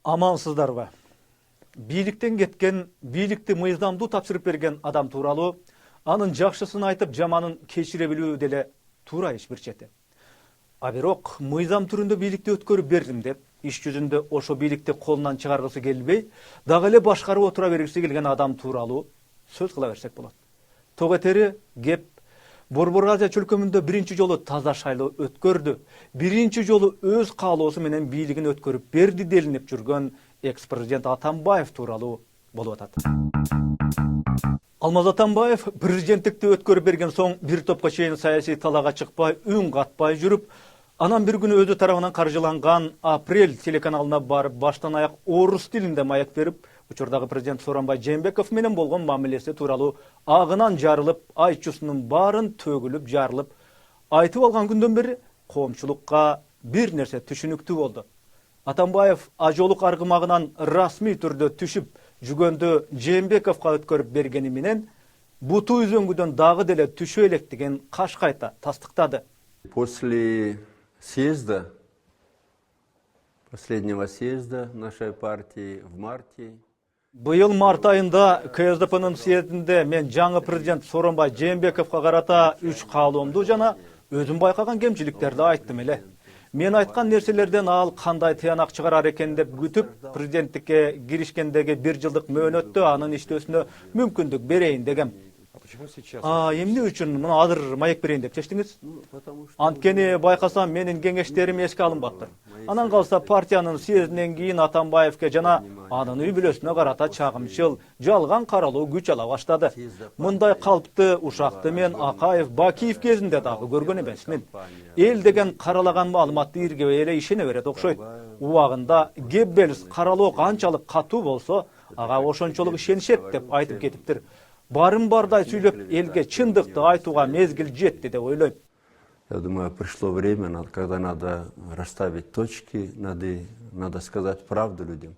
Амансыздарбы. Бийликтен кеткен, бийликти мыйзамдуу тапшырып берген адам тууралуу, анын жакшысын айтып, жаманын кечире билүү деле туура иш бир чети. А бирок мыйзам түрүндө бийликти өткөрүп бердим деп, иш жүзүндө ошо бийликти колунан чыгаргысы келбей, дагы эле башкарып отура бергиси келген адам тууралуу сөз кыла берсек болот. Тогетери кеп Борбор Азия чөлкөмүндө биринчи жолу таза шайлоо өткөрдү. Биринчи жолу өз каалоосу менен бийлигин өткөрүп берди делинип жүргөн экс-президент Атамбаев тууралуу болуп атат. Алмаз Атамбаев президенттикти өткөрүп берген соң бир топко чейин саясий талаага чыкпай, үн катпай жүрүп, анан бир күнү өзү тарабынан каржыланган Апрель телеканалына барып, баштан аяк орус тилинде маек берип, учурдагы президент Сооронбай Жээнбеков менен болгон мамилеси тууралуу агынан жарылып, айтчусунун баарын төгүлүп, жарылып, айтып алган күндөн бери коомчулукка бир нерсе түшүнүктүү болду. Атамбаев ажолук аргымагынан расмий түрдө түшүп, жүгөндү Жээнбековго өткөрүп бергени менен буту үзөңгүдөн дагы деле түшө электигин каш кайта тастыктады. После съезда, последнего съезда нашей партии в марте, Быйыл март айында КСДПнын съездинде мен жаңы президент Сооронбай Жээнбековго карата 3 каалоомду жана өзүм байкаган кемчиликтерди айттым эле. Мен айткан нерселерден ал кандай тыянак чыгарар экен деп күтүп, президенттикке киришкендеги 1 жылдык мөөнөттө анын иштөөсүнө мүмкүндүк берейин дегем. Эмне үчүн мына азыр маек берейин деп чечтиңиз? Анткени байкасам менин кеңештерим эске алынбаптыр. Анан калса партиянын съездинен кийин Атамбаевке жана анын үй бүлөсүнө карата чагымчыл, жалган каралуу күч ала баштады. Мындай калпты, ушакты мен Акаев, Бакиев кезинде дагы көргөн эмесмин. Эл деген каралаган маалыматты иргебей эле ишене берет окшойт. Убагында Геббельс каралоо канчалык катуу болсо, ага ошончолук ишенишет деп айтып кетиптир. Барын бардай сүйлөп, элге чындыкты айтууга мезгил жетти деп ойлойм. Я думаю, пришло время, когда надо расставить точки, надо сказать правду людям.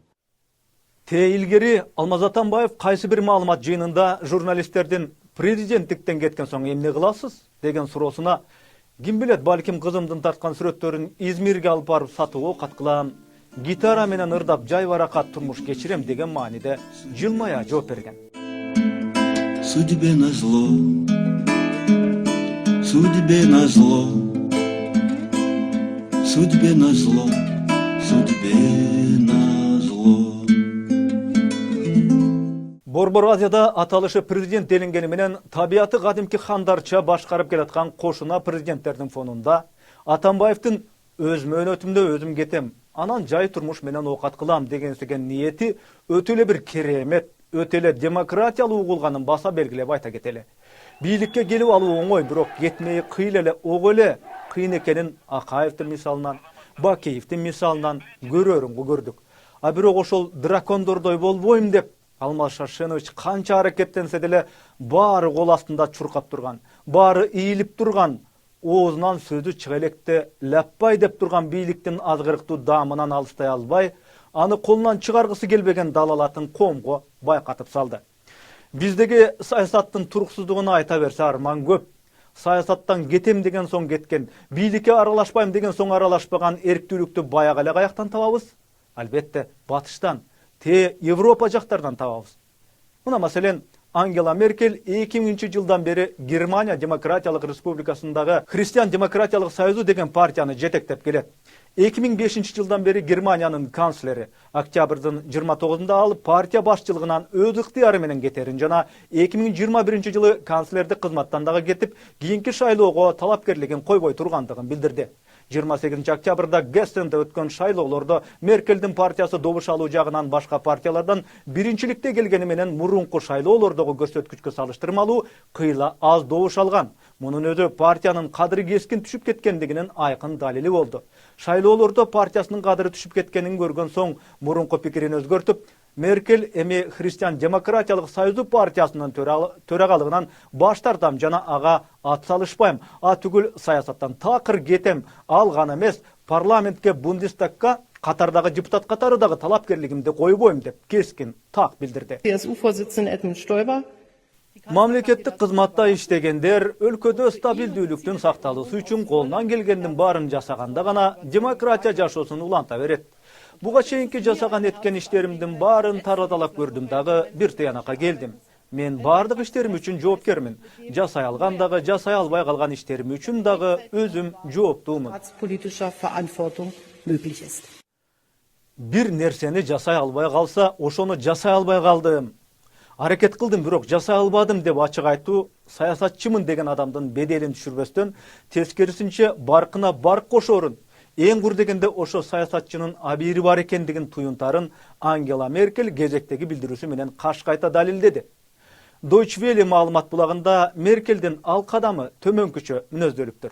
Те илгери Алмаз Атамбаев кайсы бир маалымат жыйынында журналисттердин президенттиктен кеткен соң эмне кыласыз деген суроосуна, ким билет, балким кызымдын тарткан сүрөттөрүн Измирге алып барып сатууга окат кылам, гитара менен ырдап жай баракат турмуш кечирем деген мааниде жылмая жооп берген. Судьбе назло, судьбе назло, судьбе назло, судьбе назло. Борбор Азияда аталышы президент делингени менен табияты кадимки хандарча башкарып келаткан кошуна президенттердин фонунда Атамбаевдин өз мөөнөтүмдө өзүм кетем, анан жай турмуш менен окат кылам дегенсиген ниети өтө эле бир керемет, өтө эле демократиялуу угулганын баса белгилеп айта кетели. Бийликке келип алуу оңой, бирок кетмеyi кыйыл эле, ого эле кыйын экенин Акаевдин мисалынан, Бакиевдин мисалынан көрөрүнгө көрдүк. А бирок ошол дракондордой болбойм деп Алмаз Шаршенович канча аракеттенсе деле баары кол астында чуркап турган, баары ийилип турган, оозунан сөзү чыга электе лаппай деп турган бийликтин азгырыктуу даамынан алыстай албай, аны колунан чыгаргысы келбеген далалатын коомго байкатып салды. Биздеги саясаттын туруксуздугуна айта берсе арман көп. Саясаттан кетем деген соң кеткен, бийликке аралашпайм деген соң аралашпаган эрктүүлүктү баягы эле каяктан табабыз? Албетте, батыштан, Европа жактардан табабыз. Мына маселен, Ангела Меркель 2000 жылдан бери Германия Демократиялык Республикасындагы Христиан Демократиялык Союзу деген партияны жетектеп келет. 2005 жылдан бери Германиянын канцлери октябрдын 29-нда алып партия башчылыгынан өз ыктыяры менен кетерин жана 2021 жылы канцлердик кызматтан дагы кетип, кийинки шайлоого талапкерлигин койбой тургандыгын билдирди. 28 октябрда Гессенде өткөн шайлоолордо Меркелдин партиясы добуш алуу жагынан башка партиялардан биринчиликте келгени менен мурунку шайлоолордогу көрсөткүчкө салыштырмалуу кыйла аз добуш алган. Мунун өзү партиянын кадыры кескин түшүп кеткендигинин айкын далили болду. Шайлоолордо партиясынын кадыры түшүп кеткенин көргөн соң мурунку пикирин өзгөртүп, Меркель эми Христиан Демократиялык Союзу партиясынын төрагалыгынан баш тартам жана ага ат салышпайм, түгүл саясаттан такыр кетем, ал гана эмес, парламентке, Бундестагга катардагы депутат катары дагы талапкерлигимди койбойм деп кескин так билдирди. Мамлекеттик кызматта иштегендер өлкөдө стабилдүүлүктүн сакталуусу үчүн колунан келгендин баарын жасаганда гана демократия жашоосун уланта берет. Буга чейинки жасаган эткен иштеримдин баарын тараталап көрдүм дагы бир тыянакка келдим. Мен бардык иштерим үчүн жоопкермин. Жасай алган дагы, жасай албай калган иштерим үчүн дагы өзүм жооптуумун. Бир нерсени жасай албай калса, ошону жасай албай калдым. Аракет кылдым, бирок жасай албадым деп ачык айтуу саясатчымын деген адамдын беделин түшүрбөстөн, тескерисинче баркына барк кошорун, эң кур дегенде ошо саясатчынын абийири бар экендигин туюнтарын Ангела Меркель кезектеги билдирүүсү менен каш кайта далилдеди. Deutsche Welle маалымат булагында Меркелдин ал кадамы төмөнкүчө мүнөздөлүптүр.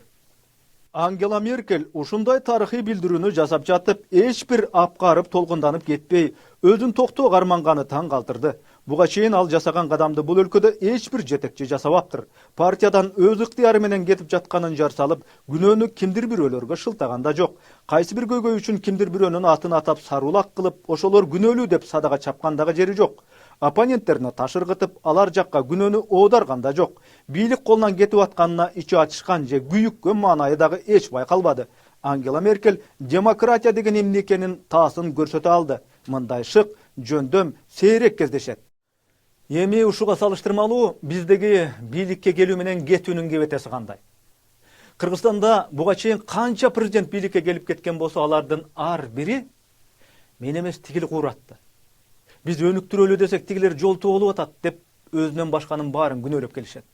Ангела Меркель ушундай тарыхый билдирүүнү жасап жатып, эч бир апкарып толгунданып кетпей, өзүн токтоого арманганы таң калтырды. Буга чейин ал жасаган кадамды бул өлкөдө эч бир жетекчи жасабаптыр. Партиядан өз ыктыяры менен кетип жатканын жар салып, күнөөнү кимдир бирөөлөргө шылтаган да жок. Кайсы бир көйгөй үчүн кимдир бирөөнүн атын атап сарулак кылып, ошолор күнөөлүү деп садага чапкан дагы жери жок. Оппоненттерине таш ыргытып, алар жакка күнөөнү оодарган да жок. Бийлик колунан кетип атканына ичи ачышкан же күйүккөн маанайы дагы эч байкалбады. Ангела Меркель демократия деген эмне экенин таасын көрсөтө алды. Мындай шык, жөндөм сейрек кездешет. Эми ушуга салыштырмалуу биздеги бийликке келүү менен кетүүнүн кебетеси кандай? Кыргызстанда буга чейин канча президент бийликке келип кеткен болсо, алардын ар бири мен эмес тигил кууратты. Биз өнүктүрөлү десек тигилер жолтуу болуп атат деп өзүнөн башканын баарын күнөөлөп келишет.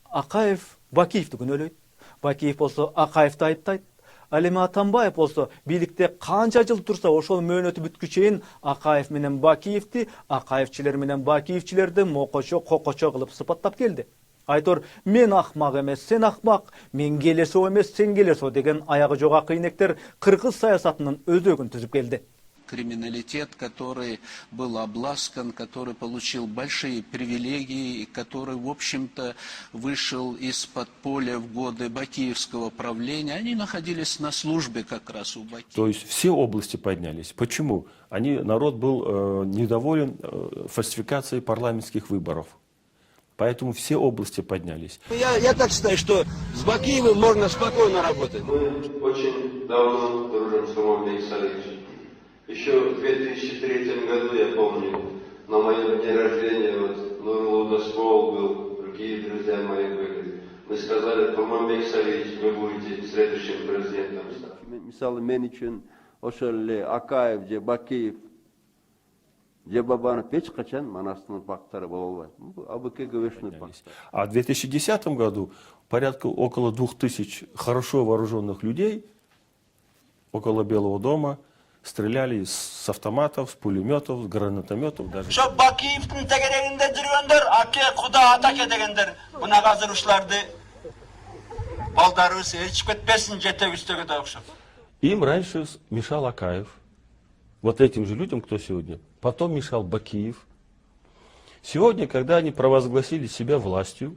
Акаев Бакиевди күнөөлөйт. Бакиев болсо Акаевди айыптайт. Ал эми Атамбаев болсо бийликте канча жыл турса, ошол мөөнөтү бүткү чейин Акаев менен Бакиевди, Акаевчилер менен Бакиевчилерди мокочо, кокочо кылып сыпаттап келди. Айтор, мен акмак эмес, сен акмак, мен келесо эмес, сен келесо деген аягы жок акыйнектер кыргыз саясатынын өзөгүн түзүп келди. Криминалитет, который был обласкан, который получил большие привилегии, который, в общем-то, вышел из-под поля в годы бакиевского правления, они находились на службе как раз у Бакиева. То есть все области поднялись. Почему? Народ был недоволен фальсификацией парламентских выборов. Поэтому все области поднялись. Я так считаю, что с Бакиевым можно спокойно работать. Мы очень давно дружим с Романом Александровичем. Еще в 2003 году, я помню, на моем дне рождения Нурлу Доспол был, другие друзья мои были. Мы сказали, Роман Александрович, вы будете следующим президентом. Мисалы, мен үчүн ошол эле Акаев же Бакиев же Бабанов эч качан Манастын ұрпақтары боло албайт. АБК ГВшный ұрпақтар. А в 2010 году около 2000 хорошо вооруженных людей около Белого дома стреляли с автоматов, с пулеметов, с гранатометов даже. Ошо Бакиевдин тегерегинде жүргөндөр, аке куда атаке дегендер, мына азыр ушуларды балдарыбыз ээрчип кетпесин, жетегибиздеги да окшоп. Им раньше мешал Акаев, вот этим же людям, кто сегодня. Потом мешал Бакиев. Сегодня, когда они провозгласили себя властью,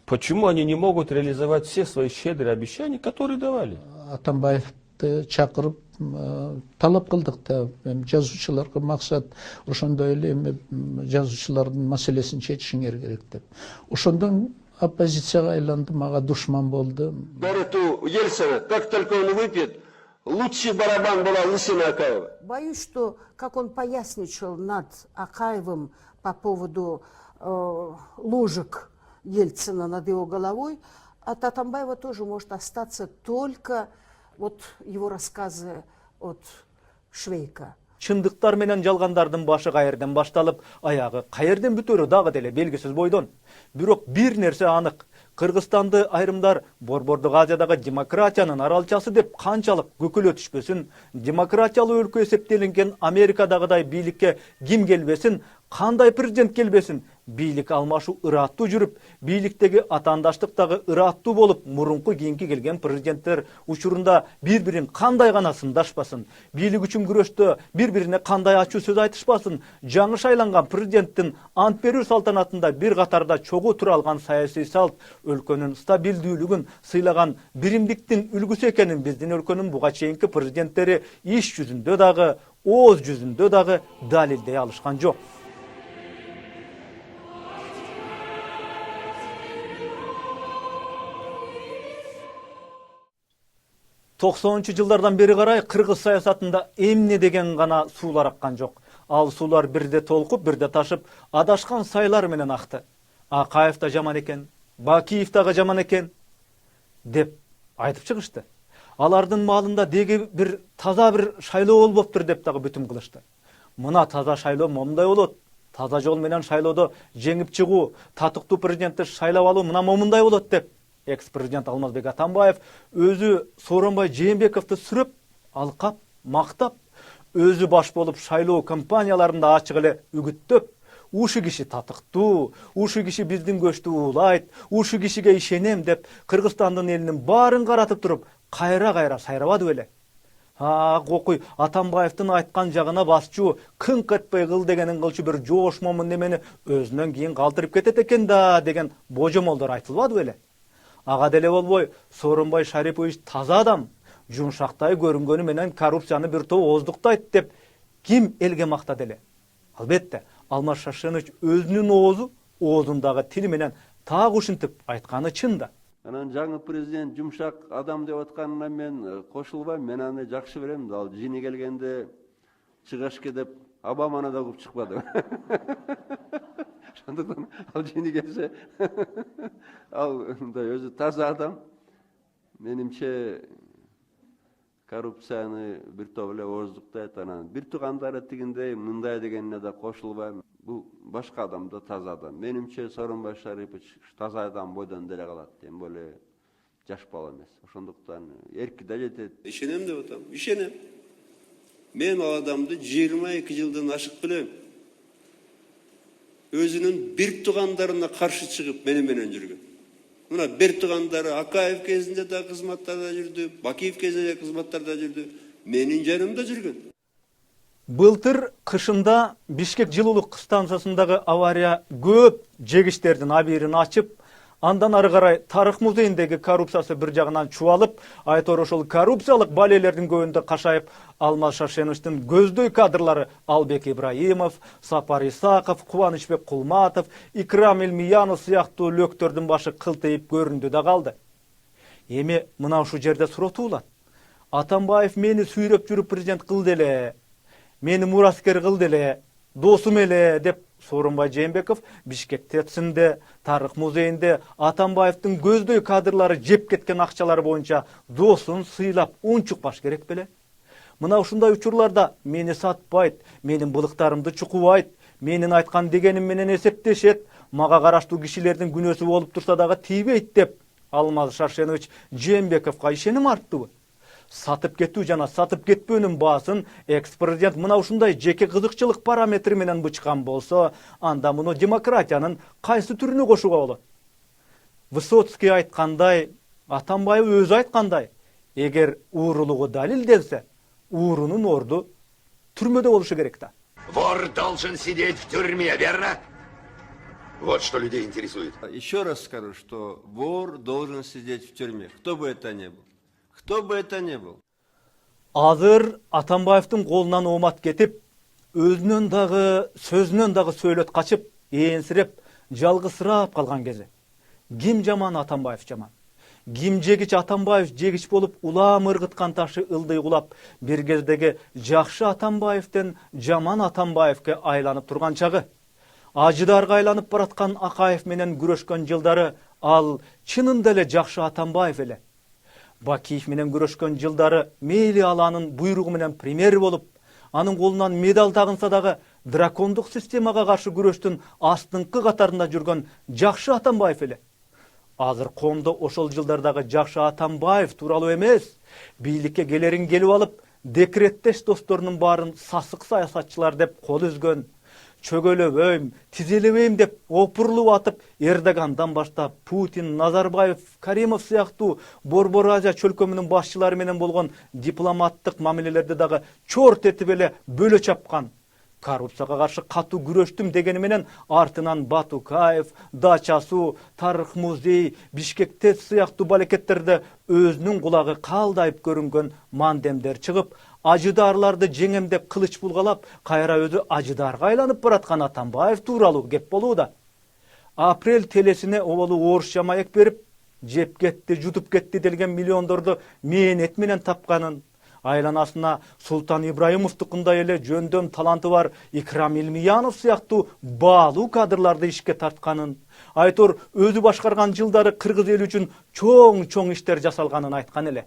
почему они не могут реализовать все свои щедрые обещания, которые давали? Атамбаевди чакырып талап кылдык да, жазуучуларга максат ошондой эле жазуучулардын маселесин чечишиңер керек деп. Ошондон оппозицияга айланды, мага душман болду. Говорит у Ельцина, как только он выпьет, лучший барабан была лысина Акаева. Боюсь, что, как он поясничал над Акаевым по поводу ложек Ельцина над его головой, от Атамбаева тоже может остаться только вот его рассказы от Швейка. Чындыктар менен жалгандардын башы кайерден башталып, аягы кайерден бүтөрү дагы деле белгисиз бойдон. Бирок бир нерсе анык. Кыргызстанды айрымдар Борбордук Азиядагы демократиянын аралчасы деп канчалык көкөлө түшпөсүн, демократиялуу өлкө эсептелинген Америкадагыдай бийликке ким келбесин, кандай президент келбесин, бийлик алмашуу ыраттуу жүрүп, бийликтеги атаандаштык дагы ыраттуу болуп, мурунку кийинки келген президенттер учурунда бири-бирин кандай гана сындашпасын, бийлик үчүн күрөштө бири-бирине кандай ачуу сөз айтышпасын, жаңы шайланган президенттин ант берүү салтанатында бир катарда чогуу тура алган саясий салт өлкөнүн стабилдүүлүгүн сыйлаган биримдиктин үлгүсү экенин биздин өлкөнүн буга чейинки президенттери иш жүзүндө дагы, ооз жүзүндө дагы далилдей алышкан жок. 90-жылдардан бери карай кыргыз саясатында эмне деген гана суулар аккан жок. Ал суулар бирде толкуп, бирде ташып, адашкан сайлар менен акты. Акаев да жаман экен, Бакиев дагы жаман экен деп айтып чыгышты. Алардын маалында деги бир таза бир шайлоо болуптур деп дагы бүтүм кылышты. Мына таза шайлоо момундай болот. Таза жол менен шайлоодо жеңип чыгуу, татыктуу президентти шайлап алуу мына момундай болот деп экс-президент Алмазбек Атамбаев өзү Сооронбай Жээнбековду сүрөп, алкап, мактап, өзү баш болуп шайлоо кампанияларында ачык эле үгүттөп, ушу киши татыктуу, ушу киши биздин көчтү уулайт, ушу кишиге ишенем деп Кыргызстандын элинин баарын каратып туруп, кайра сайрабады беле. Окуй Атамбаевдин айткан жагына басчу, кыңк этпей кыл дегенин кылчу бир жошмомун немени өзүнөн кийин калтырып кетет экен да деген божомолдор айтылбады беле. Ага деле болбой, Сооронбай Шарипович таза адам, жумшактай көрүнгөнү менен коррупцияны бир топ оздуктайт деп ким элге мактады эле? Албетте, Алмаз Шаршенович өзүнүн оозундагы тили менен так ушинтип айтканы чын да. Анан жаңы президент жумшак адам деп атканына мен кошулбайм, мен аны жакшы билем. Ал жини келгенде чыгашке деп Обаманы да көп чыкпады. Ошондуктан ал жини келсе ал өзү таза адам. Менимче коррупцияны бир топ эле ооздуктайт. Анан бир туугандары тигиндей мындай дегенине да кошулбайм. Бул башка адам да таза адам. Менимче Сооронбай Шарипович таза адам бойдон деле калат. Тем более жаш бала эмес. Ошондуктан эрки да жетет. Ишенем деп атам, ишенем. Мен ал адамды 22 жылдан ашык билем. Өзүнүн бир туугандарына каршы чыгып менен жүргөн. Мына бир туугандары Акаев кезинде да кызматтарда жүрдү, Бакиев кезинде кызматтарда жүрдү, менин жанымда жүргөн. Былтыр кышында Бишкек жылуулук станциясындагы авария көп жегиштердин абийирин ачып, андан ары карай тарых музейиндеги коррупциясы бир жагынан чубалып, айтор ошол коррупциялык балелердин көбүндө кашайып, Алмаз Шаршеновичтин көздөй кадрлары Албек Ибраимов, Сапар Исаков, Кубанычбек Кулматов, Икрам Элмиянов сыяктуу лөктөрдүн башы кылтыйып көрүндү да калды. Эми мына ушул жерде суротуулат. Атамбаев мени сүйрөп жүрүп президент кылды эле, мени мураскер кылды эле, досум эле деп Сооронбай Жээнбеков Бишкек ТЭЦ-инде, Тарых музейинде Атамбаевдин көздөй кадрлары жеп кеткен акчалары боюнча досун сыйлап унчукпаш керек беле? Мына ушундай учурларда мени сатпайт, менин былыктарымды чукубайт, менин айткан дегеним менен эсептешет, мага караштуу кишилердин күнөөсү болуп турса дагы тийбейт деп Алмаз Шаршенович Жээнбековго ишеним арттыбы? Сатып кетүү жана сатып кетпөөнүн баасын экс-президент мына ушундай жеке кызыкчылык параметри менен бычкан болсо, анда муну демократиянын кайсы түрүнө кошууга болот? Высоцкий айткандай, Атамбаев өзү айткандай, эгер уурулугу далилденсе, уурунун орду түрмөдө болушу керек да. Вор должен сидеть в тюрьме, верно? Вот что людей интересует. Еще раз скажу, что вор должен сидеть в тюрьме, кто бы это ни был. Кто бы это ни был. Азыр Атамбаевдин колунан оомат кетип, өзүнөн дагы, сөзүнөн дагы сөйлөт качып, ээрсирип, жалгысырап калган кези. Ким жаман, Атамбаев жаман. Ким жегич, Атамбаев жегич болуп, улам ыргыткан ташы ылдый кулап, бир кездеги жакшы Атамбаевден жаман Атамбаевке айланып турган чагы. Ажыдарга айланып бараткан Акаев менен күрөшкөн жылдары ал чынында эле жакшы Атамбаев эле. Бакиев менен күрөшкөн жылдары мейли аланын буйругу менен премьер болуп, анын колунан медаль тагынса дагы дракондук системага каршы күрөштүн астыңкы катарында жүргөн жакшы Атамбаев эле. Азыр коомдо ошол жылдардагы жакшы Атамбаев тууралуу эмес, бийликке келерин келип алып, декреттеш досторунун баарын сасык саясатчылар деп кол үзгөн, чөгөлөбөйм, тизелебейм деп опурлуп атып, Эрдогандан баштап Путин, Назарбаев, Каримов сыяктуу Борбор Азия чөлкөмүнүн башчылары менен болгон дипломаттык мамилелерди дагы чорт этип эле бөлө чапкан. Коррупцияга каршы катуу күрөштүм дегени менен артынан Батукаев, Дачасу, Тарых музей, Бишкек ТЭЦ сыяктуу балекеттерде өзүнүн кулагы калдайып көрүнгөн мандемдер чыгып, ажыдаарларды жеңемдеп кылыч булгалап, кайра өзү ажыдарга айланып бараткан Атамбаев тууралуу кеп болууда. Апрель телесине оболу орусча маек берип, жеп кетти, жутуп кетти делген миллиондорду мээнет менен тапканын, айланасына Султан Ибраимовдукундай эле жөндөм таланты бар Икрам Илмиянов сыяктуу баалуу кадрларды ишке тартканын, айтор өзү башкарган жылдары кыргыз эли үчүн чоң иштер жасалганын айткан эле.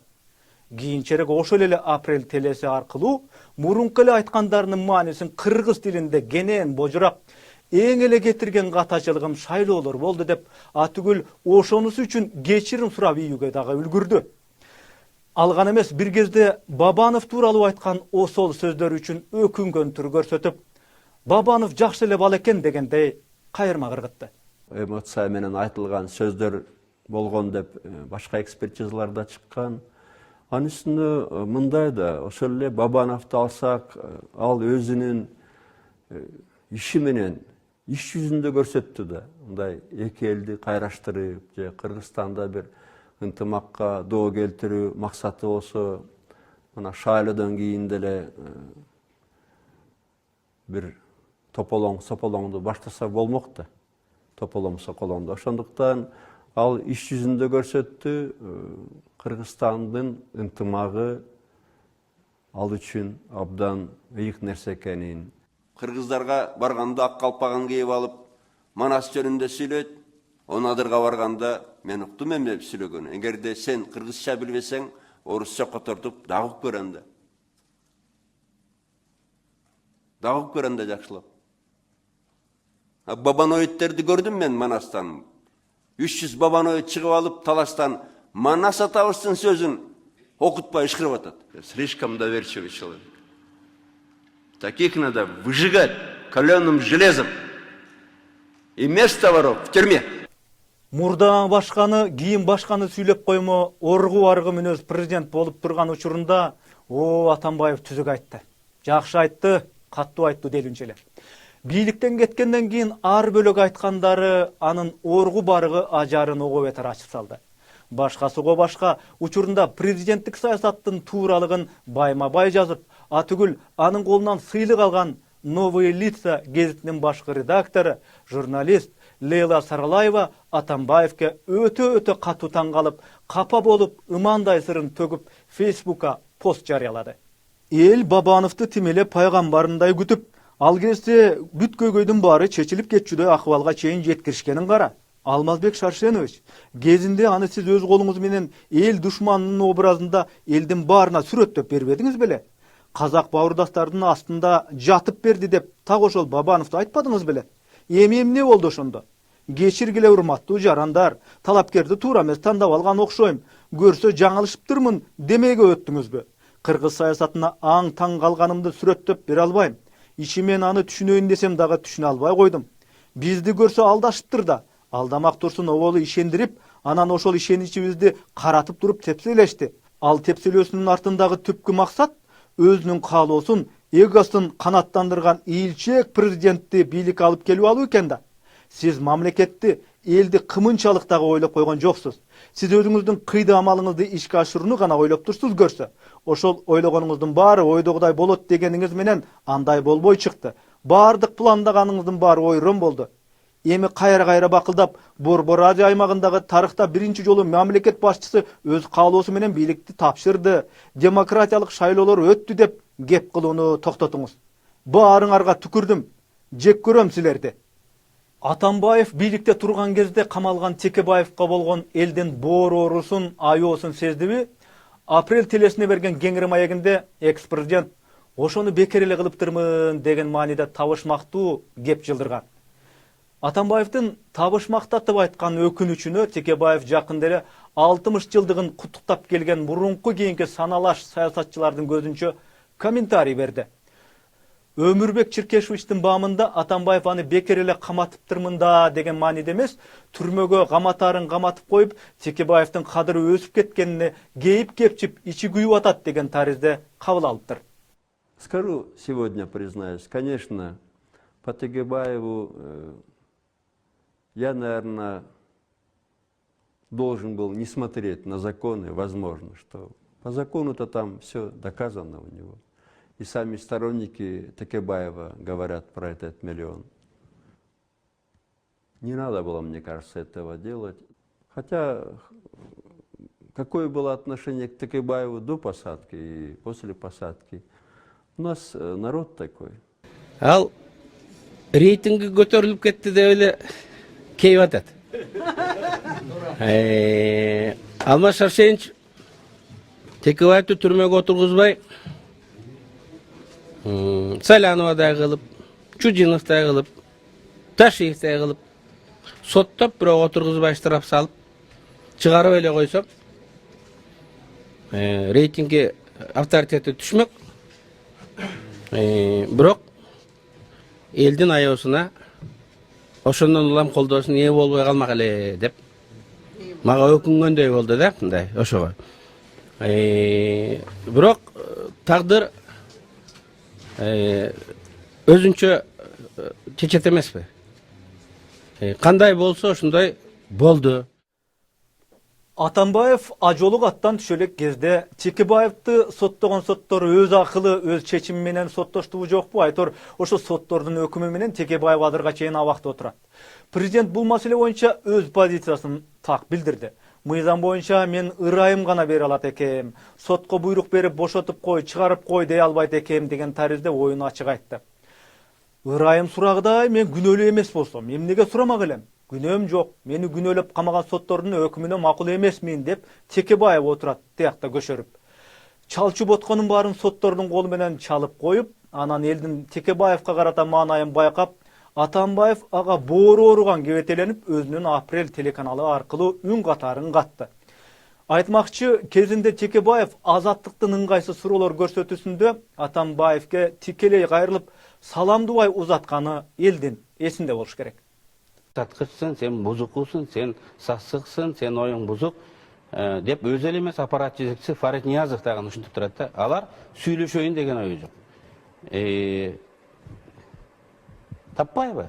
Кийинчерээк ошол эле Апрель телеси аркылуу мурунку эле айткандарынын маанисин кыргыз тилинде кенен божурап, эң эле кетирген катачылыгым шайлоолор болду деп, атүгүл ошонусу үчүн кечирим сурап ийүүгө дагы үлгүрдү. Алган эмес, бир кезде Бабанов тууралуу айткан осол сөздөр үчүн өкүнгөн түр көрсөтүп, Бабанов жакшы эле бала экен дегендей кайырма кыргытты. Эмоция менен айтылган сөздөр болгон деп башка экспертизаларда чыккан. Анын үстүнө мындай да, ошол эле Бабановду алсак, ал өзүнүн иши менен иш жүзүндө көрсөттү да. Мындай эки элди кайраштырып, же Кыргызстанда бир ынтымакка доо келтирүү максаты болсо, мына шайлоодон кийин деле бир тополоңду баштаса болмок да. Тополоң соколоңду. Ошондуктан ал иш жүзүндө көрсөттү, Кыргызстандын ынтымагы ал үчүн абдан ыйык нерсе экенин. Кыргыздарга барганда ак калпагын кийип алып, Манас жөнүндө сүйлөйт. Онадырга барганда мен уктум эмне сүйлөгөнүн. Эгерде сен кыргызча билбесең, орусча котортуп дагы ук көрөм да. Дагы ук көрөм да жакшылап. Бабаноидтерди көрдүм мен Манастан. 300 бабаноид чыгып алып талаштан Манас атабыздын сөзүн окутпай ышкырып атат. Слишком доверчивый человек. Таких надо выжигать каленым железом. И место воров в тюрьме. Мурда башканы, кийин башканы сүйлөп коймо, оргу аргы мүнөз президент болуп турган учурунда, Атамбаев түзүк айтты. Жакшы айтты, каттуу айтты делинче эле. Бийликтен кеткенден кийин ар бөлөк айткандары анын оргу барыгы ажарын ого бетер ачып салды. Башкасыго башка учурунда президенттик саясаттын тууралыгын байма-бай жазып, атүгүл анын колунан сыйлык алган Новые лица гезитинин башкы редактору, журналист Лейла Саралаева Атамбаевке өтө катуу таң калып, капа болуп, ымандай сырын төгүп, Фейсбукка пост жарыялады. Эл Бабановду тимеле пайгамбарындай күтүп, ал кезде бүт көйгөйдүн баары чечилип кетчүдөй акыбалга чейин жеткиришкенин кара. Алмазбек Шаршенович, кезинде аны сиз өз колуңуз менен эл душманынын образында элдин баарына сүрөттөп бербедиңиз беле? Казак бауырдастардын астында жатып берди деп так ошол Бабановду айтпадыңыз беле? Эми эмне болду ошондо? Кечиргиле урматтуу жарандар, талапкерди туура эмес тандап алган окшойм. Көрсө жаңылышыптырмын демейге өттүңүзбү? Кыргыз саясатына аң таң калганымды сүрөттөп бере албайм. Ичимен аны түшүнөйүн десем дагы түшүнө албай койдум. Бизди көрсө алдашыптыр да, алдамак турсун оболу ишендирип, анан ошол ишеничибизди каратып туруп тепселешти. Ал тепселөөсүнүн артындагы түпкү максат өзүнүн каалоосун, эгосун канаттандырган ийилчек президентти бийликке алып келип алуу экен да. Сиз мамлекетти, элди кымынчалык дагы ойлоп койгон жоксуз. Сиз өзүңүздүн кыйды амалыңызды ишке ашырууну гана ойлоп турсуз көрсө. Ошол ойлогонуңуздун баары ойдогудай болот дегениңиз менен андай болбой чыкты. Баардык пландаганыңыздын баары ойрон болду. Эми кайра бакылдап, Борбор Азия аймагындагы тарыхта биринчи жолу мамлекет башчысы өз каалоосу менен бийликти тапшырды, демократиялык шайлоолор өттү деп кеп кылууну токтотуңуз. Баарыңарга түкүрдүм, жек көрөм силерди. Атамбаев бийликте турган кезде камалган Текебаевка болгон элдин боор оорусун, аyoосун сездиби? Апрель телесине берген кеңири маегинде экс-президент ошону бекер эле кылыптырмын деген мааниде табышмактуу кеп жылдырган. Атамбаевдин табышмактатып айткан өкүнүчүнө Текебаев жакында эле 60 жылдыгын куттуктап келген мурунку кийинки саналаш саясатчылардын көзүнчө комментарий берди. Өмүрбек Чиркешевичтин баамында Атамбаев аны бекер эле каматыптырмын да деген мааниде эмес, түрмөгө каматарын каматып коюп, Текебаевдин кадыры өсүп кеткенине кейип кепчип ичи күйүп атат деген таризде кабыл алыптыр. Скажу сегодня, признаюсь, конечно, по Текебаеву я, наверное, должен был не смотреть на законы, возможно, что по закону-то там все доказано у него. И сами сторонники Текебаева говорят про этот миллион. Не надо было, мне кажется, этого делать. Хотя, какое было отношение к Текебаеву до посадки и после посадки? У нас народ такой. Ал рейтинги көтеріліп кетті деп эле кейіп атат. Алмаз Шаршенович Текебаевты түрмеге отырғызбай, Саляновадай қылып, Чудиновтай қылып, Ташиевтай қылып, соттап бирок отырғызбай штраф салып, чыгарып эле койсо, рейтинги авторитети түшмөк. Бирок элдин аябысына ошондон улам колдоосуна ээ болбой калмак эле деп мага өкүнгөндөй болду да, мындай ошого. Бирок тагдыр өзүнчө чечет эмеспи. Кандай болсо ошондой болду. Атамбаев ажолук аттан түшөлек кезде Текебаевты соттогон соттор өз акылы, өз чечими менен соттоштубу жокпу? Айтор, ошо соттордун өкүмү менен Текебаев азырга чейин абакта отурат. Президент бул маселе боюнча өз позициясын так билдирди. Мыйзам боюнча мен ырайым гана бере алат экем, сотко буйрук берип бошотуп кой, чыгарып кой дей албайт экем деген таризде оюн ачык айтты. Ырайым сурагыдай мен күнөөлүү эмес болсом, эмнеге сурамак элем? Күнөөм жок, мени күнөөлөп камаган соттордун өкүмүнө макул эмесмин деп Текебаев отурат тиякта көшөрүп. Чалчу ботконун баарын соттордун колу менен чалып коюп, анан элдин Текебаевка карата маанайын байкап, Атамбаев ага боору ооруган кебетеленип, өзүнүн Апрель телеканалы аркылуу үн катарын катты. Айтмакчы, кезинде Текебаев Азаттыктын ыңгайсыз суроолор көрсөтүүсүндө Атамбаевке тикелей кайрылып, саламдубай узатканы элдин эсинде болуш керек. Саткычсың, сен бузукусың, сен сасыксың, сен оюң бузук деп өзү эле эмес аппарат жетекчиси Фарид Ниязов дагы ушинтип турат да. Алар сүйлөшөйүн деген ою жок. Таппайбы?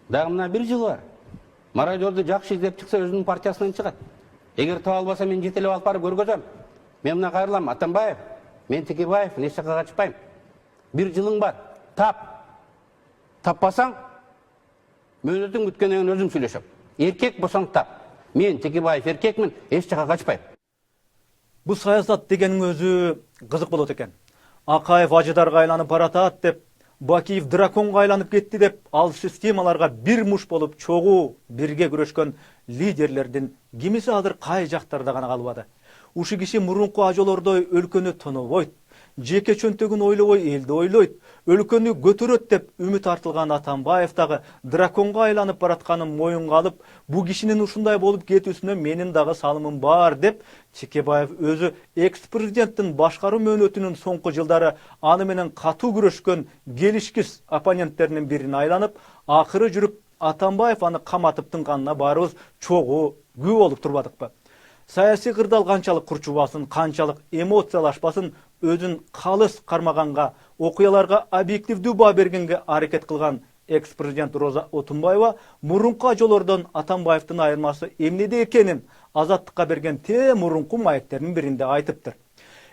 Дагы мына 1 жыл бар. Мародерди жакшы издеп чыкса өзүнүн партиясынан чыгат. Эгер таба албаса мен жетелеп алып барып көргөзөм. Мен мына кайрылам, Атамбаев, мен Текебаев, эч жакка качпайм. 1 жылың бар. Таппасаң, мөөнөтүн күткөндөн өзүм сүйлөшөм. Эркек болсоң тап. Мен Текебаев эркекмин, эч жакка качпайм. Бул саясат дегенин өзү кызык болот экен. Акаев ажыдарга айланып баратат деп, Бакиев драконго айланып кетти деп, ал системаларга бир муш болуп чогуу бирге күрөшкөн лидерлердин кимиси азыр кай жактарда гана калбады. Ушу киши мурунку ажолордой өлкөнү тонобойт, жеке чөнтөгүн ойлобой элди ойлойт, өлкөнү көтөрөт деп үмүт артылган Атамбаев дагы драконго айланып баратканын моюнга алып, бу кишинин ушундай болуп кетүүсүнө менин дагы салымым бар деп, Текебаев өзү экс-президенттин башкаруу мөөнөтүнүн соңку жылдары аны менен катуу күрөшкөн келишкис оппоненттеринин бирин айланып, акыры жүрүп Атамбаев аны каматып тынганына баарыбыз чогуу күбө болуп турбадыкпы? Саясий кырдаал канчалык курчубасын, канчалык эмоциялашпасын өзүн калыс кармаганга, окуяларга объективдүү баа бергенге аракет кылган экс-президент Роза Отунбаева мурунку ажолордон Атамбаевдин айырмасы эмнеде экенин Азаттыкка берген мурунку маектеринин биринде айтыптыр.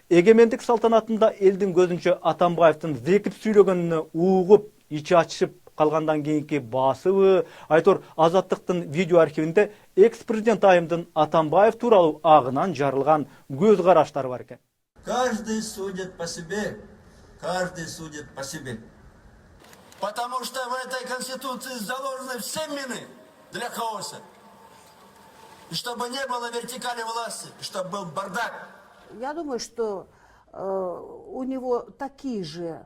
Эгемендик салтанатында элдин көзүнчө Атамбаевдин зекип сүйлөгөнүнө угуп, ичи ачышып калгандан кийинки басыбы, айтор Азаттыктын видео архивинде экс-президент айымдын Атамбаев тууралуу агынан жарылган көз караштары бар экен. Каждый судит по себе, каждый судит по себе. Потому что в этой Конституции заложены все мины для хаоса. И чтобы не было вертикали власти, чтобы был бардак. Я думаю, что у него такие же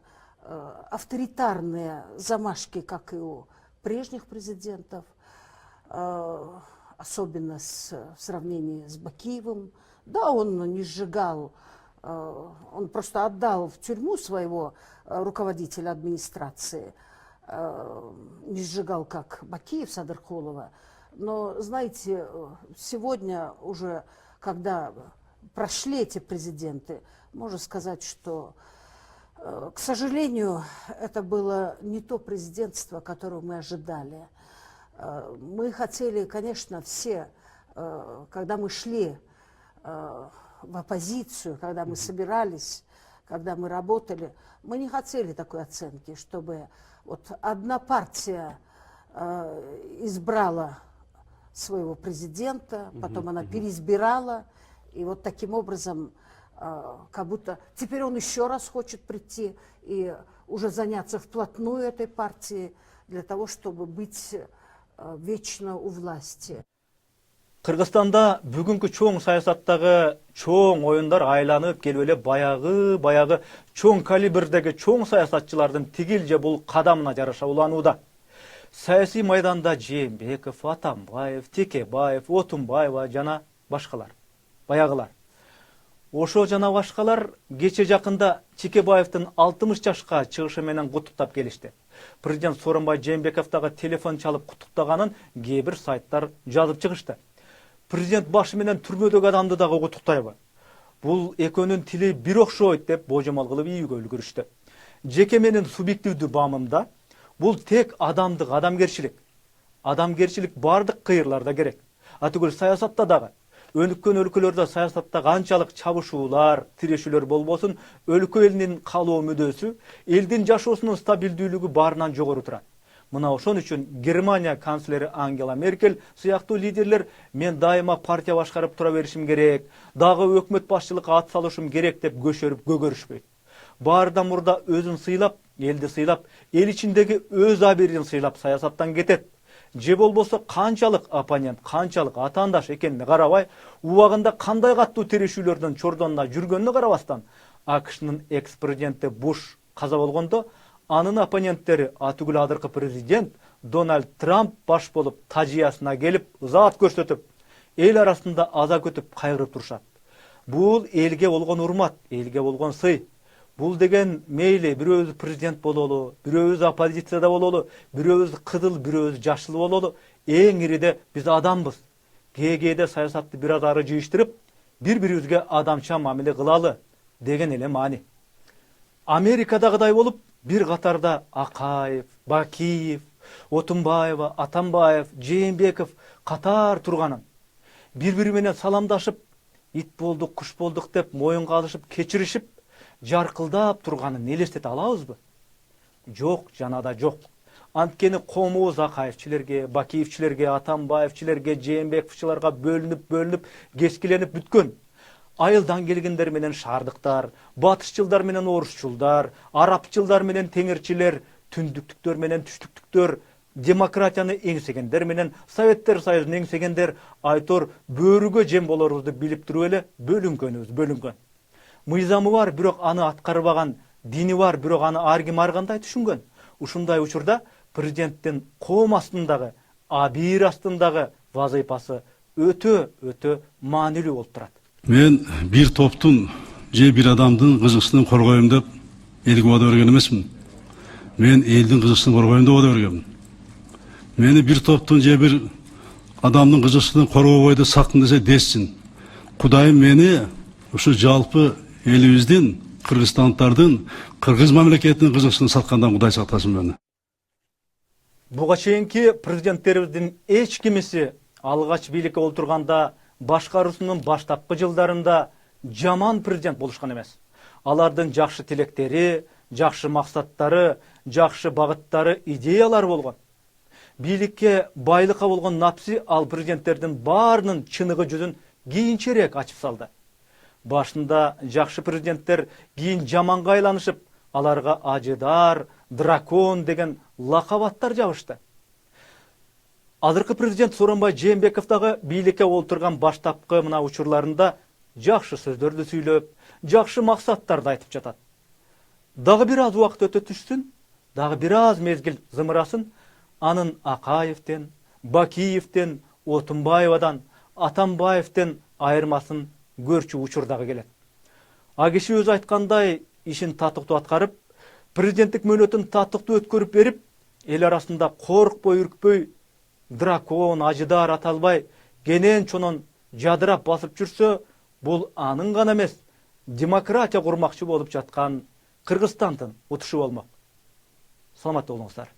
авторитарные замашки, как и у прежних президентов, особенно в сравнении с Бакиевым. Да, он не сжигал, он просто отдал в тюрьму своего руководителя администрации, не сжигал, как Бакиев Садыркулова. Но, знаете, сегодня уже, когда прошли эти президенты, можно сказать, что, к сожалению, это было не то президентство, которое мы ожидали. Мы хотели, конечно, все, когда мы шли в оппозицию, когда мы собирались, когда мы работали, мы не хотели такой оценки, чтобы вот одна партия избрала своего президента, потом она переизбирала, и вот таким образом как будто теперь он еще раз хочет прийти и уже заняться вплотную этой партией для того, чтобы быть вечно у власти. Кыргызстанда бүгүнкү чоң саясаттагы чоң оюндар айланып келип эле баягы чоң калибрдеги чоң саясатчылардын тигил же бул кадамына жараша уланууда. Саясий майданда Жээнбеков, Атамбаев, Текебаев, Отунбаева жана башкалар. Баягылар. Ошо жана башкалар кече жакында Текебаевдин 60 жашка чыгышы менен куттуктап келишти. Президент Сооронбай Жээнбеков дагы телефон чалып куттуктаганын кээ бир сайттар жазып чыгышты. Президент башы менен түрмөдөгү адамды дагы куттуктайбы? Бул экөөнүн тили бир окшойт деп божомол кылып ийүүгө үлгүрүштү. Жеке менин субъективдүү баамымда бул тек адамдык адамгерчилик. Адамгерчилик бардык кыйрларда керек. Атүгүл саясатта дагы. Өнүккөн өлкөлөрдө саясатта канчалык чабышуулар, тирешүүлөр болбосун, өлкө элинин калоо мүдөөсү, элдин жашоосунун стабилдүүлүгү баарынан жогору турат. Мына ошон үчүн Германия канцлери Ангела Меркель сыяктуу лидерлер мен дайыма партия башкарып тура беришим керек, дагы өкмөт башчылыкка ат салышым керек деп көшөрүп көгөрүшпөйт. Баардан мурда өзүн сыйлап, элди сыйлап, эл ичиндеги өз абийирин сыйлап саясаттан кетет. Же болбосо канчалык оппонент, канчалык атаандаш экенине карабай, убагында кандай каттуу тирешүүлөрдүн чордонуна жүргөнүнө карабастан, АКШнын экс-президенти Буш каза болгондо, анын оппоненттери атүгүл адыркы президент Дональд Трамп баш болуп тажиясына келип, ызаат көрсөтүп, эл арасында аза күтүп кайгырып турушат. Бул элге болгон урмат, элге болгон сый. Бул деген мейли бирөөбүз президент бололу, бирөөбүз оппозицияда бололу, бирөөбүз кызыл, бирөөбүз жашыл бололу, эң ириде биз адамбыз. Кээде саясатты бир аз ары жыйыштырып, бири-бирибизге адамча мамиле кылалы деген эле маани. Америкадагыдай болуп, бир катарда Акаев, Бакиев, Отунбаева, Атамбаев, Жээнбеков катар турганын, бири-бири менен саламдашып, ит болдук, куш болдук деп моюнга алышып, кечиришип, жаркылдап турганын элестете алабызбы? Жок, жана да жок. Анткени коомубуз Акаевчилерге, Бакиевчилерге, Атамбаевчилерге, Жээнбековчуларга бөлүнүп, кескиленип бүткөн. Айылдан келгендер менен шаардыктар, батышчылдар менен орусчулдар, арабчылдар менен теңирчилер, түндүктүктөр менен түштүктүктөр, демократияны эңсегендер менен Советтер Союзун эңсегендер айтор бөрүгө жем болорубузду билип туруп эле бөлүнгөн. Мыйзамы бар, бирок аны аткарбаган, дини бар, бирок аны ар ким ар кандай түшүнгөн. Ушундай учурда президенттин коом астындагы, абийир астындагы вазыйпасы өтө маанилүү болуп турат. Мен bir топтун же bir адамдын кызыкчылыгын коргоюм деп элге убада берген эмесмин. Мен элдин кызыкчылыгын коргоюм деп убада бергенмин. Мени bir топтун же bir адамдын кызыкчылыгын коргобойт деп сактын десе десsin. Кудайым мени ушу жалпы элибиздин, кыргызстандардын, кыргыз мамлекетинин кызыкчылыгын саткандан Кудай сактасын мени. Буга чейинки президенттерибиздин эч кимиси алгач бийликке олтурганда башкаруусунун баштапкы жылдарында жаман президент болушкан эмес. Алардын жакшы тилектери, жакшы максаттары, жакшы багыттары, идеялары болгон. Бийликке, байлыкка болгон напси ал президенттердин баарынын чыныгы жүзүн кийинчерээк ачып салды. Башында жакшы президенттер кийин жаманга айланышып, аларга ажыдар, дракон деген лакабаттар жабышты. Азыркы президент Сооронбай Жээнбеков дагы бийликке олтурган баштапкы мына учурларында жакшы сөздөрдү сүйлөп, жакшы максаттарды айтып жатат. Дагы бир аз убакыт өтө түшсүн, дагы бир аз мезгил зымырасын, анын Акаевден, Бакиевден, Отунбаевадан, Атамбаевден айырмасын көрчү учур дагы келет. А киши өзү айткандай ишин татыктуу аткарып, президенттик мөөнөтүн татыктуу өткөрүп берип, эл арасында коркпой, үркпөй, дракон, ажыдар аталбай, кенен чонон жадырап басып жүрсө, бул анын гана эмес, демократия курмакчы болуп жаткан Кыргызстандын утушу болмок. Саламатта болуңуздар.